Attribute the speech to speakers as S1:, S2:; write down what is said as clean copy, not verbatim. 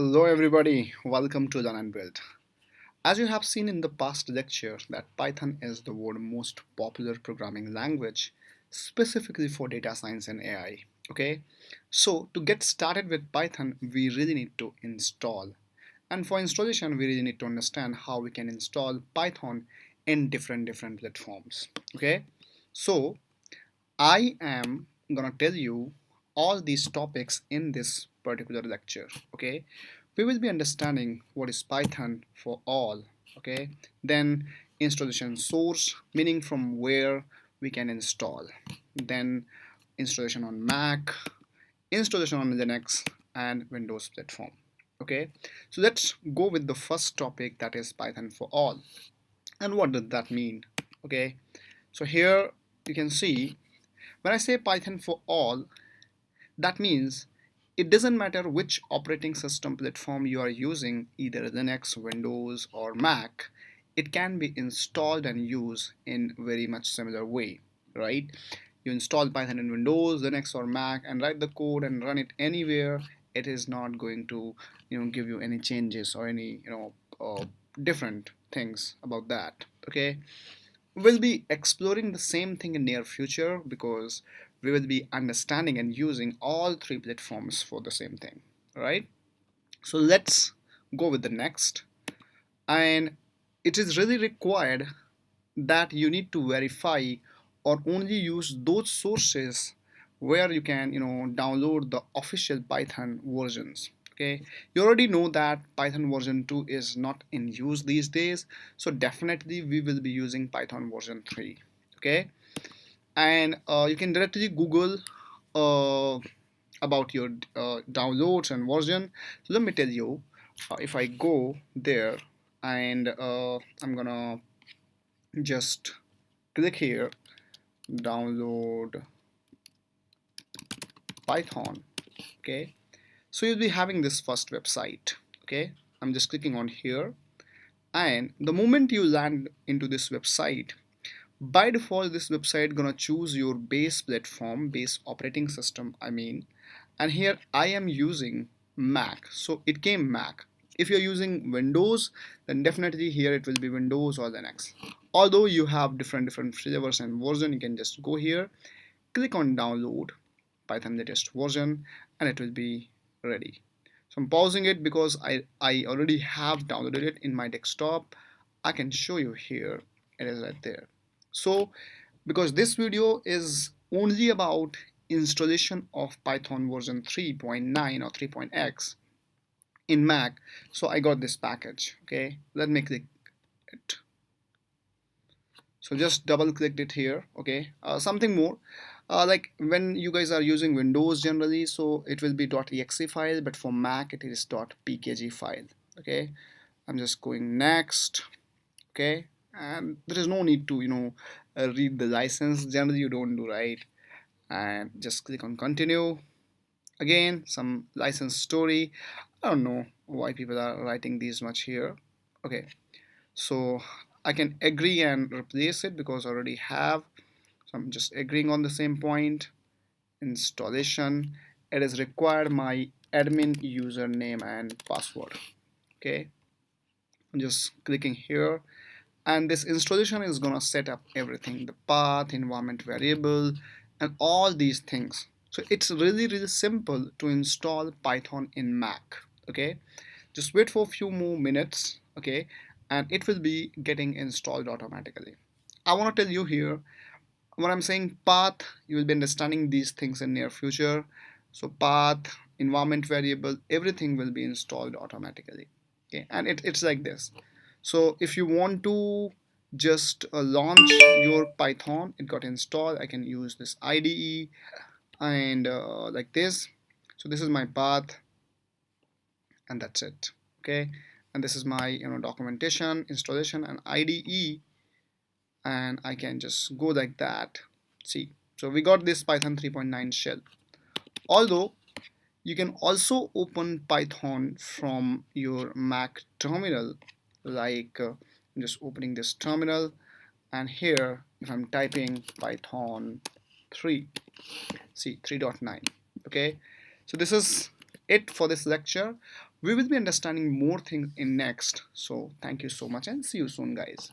S1: Hello everybody, welcome to Learn and Build. As you have seen in the past lecture that Python is the world's most popular programming language specifically for data science and AI. Okay, so to get started with Python we really need to install, and for installation we really need to understand how we can install Python in different platforms. Okay, so I am gonna tell you all these topics in this particular lecture. Okay, we will be understanding what is Python for all. Okay, then installation source, meaning from where we can install, then installation on Mac, installation on Linux and Windows platform. Okay, so let's go with the first topic, that is Python for all. And what does that mean? Okay, so here you can see when I say Python for all, that means it doesn't matter which operating system platform you are using, either Linux, Windows, or Mac, it can be installed and used in very much similar way, right? You install Python in Windows, Linux, or Mac and write the code and run it anywhere. It is not going to, give you any changes or any, different things about that. Okay, we'll be exploring the same thing in near future because we will be understanding and using all three platforms for the same thing. All right, so let's go with the next. And it is really required that you need to verify or only use those sources where you can download the official Python versions. Okay, you already know that Python version 2 is not in use these days, so definitely we will be using Python version 3. Okay, and you can directly Google uh, about your downloads and version. So let me tell you, if I go there and I'm gonna just click here, download Python. Okay, so you'll be having this first website. Okay, I'm just clicking on here, and the moment you land into this website, by default this website gonna choose your base platform, base operating system I mean, and here I am using Mac, so it came Mac. If you're using Windows, then definitely here it will be Windows or Linux. Although you have different flavors and version, you can just go here, click on download Python latest version, and it will be ready. So I'm pausing it because I already have downloaded it in my desktop. I can show you here, it is right there. So because this video is only about installation of Python version 3.9 or 3.x in Mac, so I got this package. Okay, let me click it. So just double clicked it here. Okay, something more, like when you guys are using Windows generally, so it will be .exe file, but for Mac it is .pkg file. Okay, I'm just going next. Okay, and there is no need to read the license, generally you don't do, right? And just click on continue. Again, some license story. I don't know why people are writing these much here. Okay, so I can agree and replace it because I already have, so I'm just agreeing on the same point. Installation, it is required my admin username and password. Okay, I'm just clicking here, and this installation is gonna set up everything, the path, environment variable, and all these things. So it's really simple to install Python in Mac. Okay, just wait for a few more minutes. Okay, and it will be getting installed automatically. I want to tell you here, when I'm saying path, you will be understanding these things in near future. So path, environment variable, everything will be installed automatically. Okay, and it's like this. So if you want to just launch your Python, it got installed, I can use this IDE and like this. So this is my path, and that's it. Okay, and this is my documentation, installation, and IDE, and I can just go like that. See, so we got this Python 3.9 shell. Although you can also open Python from your Mac terminal, like I'm just opening this terminal, and here if I'm typing Python 3, see 3.9. Okay, so this is it for this lecture. We will be understanding more things in next. So thank you so much and see you soon, guys.